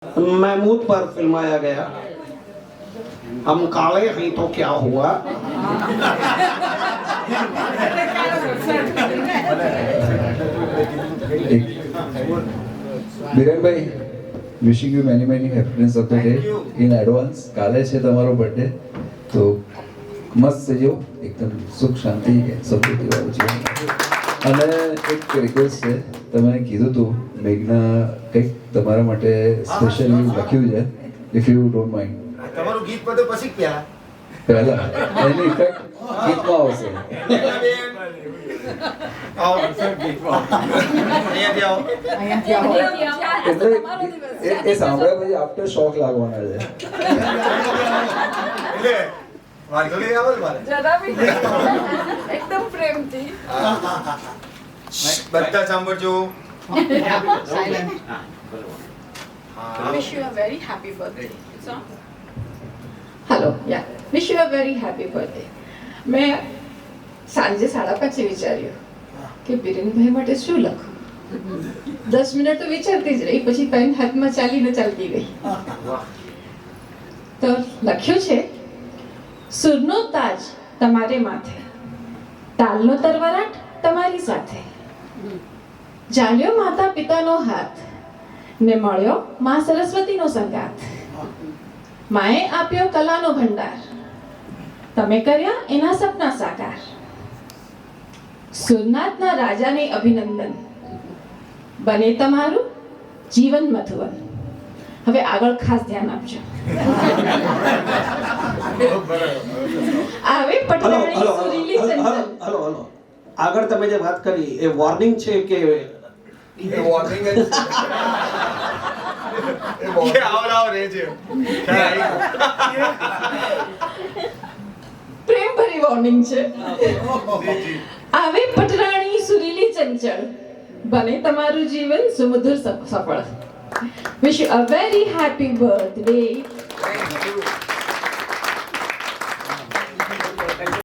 महमूद पर फिल्माया गया। हम काले हैं तो क्या हुआ। Virenbhai, wishing you many many happiness of the day in advance. કાલે છે તમારો બર્થડે, તો મસ્ત સજો, એકદમ સુખ શાંતિ સમૃદ્ધિ વાળું જીવન. અને એક રિક્વેસ્ટ છે, તમે કીધું હતું મેઘના કંઈક તમારા માટે સ્પેશિયલી લખ્યું છે, ઇફ યુ ડોન્ટ માઇન્ડ. તમારું ગીત બધું પછી ક્યાં પહેલા એની ઇફેક્ટ ગીતમાં આવશે. એટલે એ સાંભળ્યા પછી આફ્ટર શોક લાગવાના છે. એટલે વાંધો નહીં આવે ને મારે. જરા બી એકદમ પ્રેમથી બધા સાંભળજો. wish you a very happy birthday song. Hello, yeah, wish you a very happy birthday. મેં સાંજે 5:30 વિચાર્યું કે બિરેનભાઈ માટે શું લખું. 10 મિનિટ તો વિચારતી જ રહી, પછી પેન હાથમાં ચાલીને ચાલતી ગઈ. તો લખ્યું છે, સુરનો તાજ તમારે માથે, તાલનો તરવરાટ તમારી સાથે, જાળ્યો માતા પિતાનો હાથ ને મળ્યો માં સરસ્વતીનો સંગાથ. માએ આપ્યો કલાનો ભંડાર, તમે કર્યા એના સપના સાકાર. સુરનાથના રાજાને અભિનંદન, બને તમારું જીવન મધુવન. હવે આગળ ખાસ ધ્યાન આપજો. આવે પટરાણી સુરીલી ચંચલ. હલો આગળ તમે જે વાત કરી એ વોર્નિંગ છે કે એ વોર્નિંગ જ કે આવ રહેજે. પ્રેમ ભરી વોર્નિંગ છે. આવે પટરાણી સુરીલી ચંચળ, બને તમારું જીવન સુમધુર સફળ. Wish you a very happy birthday. Thank you.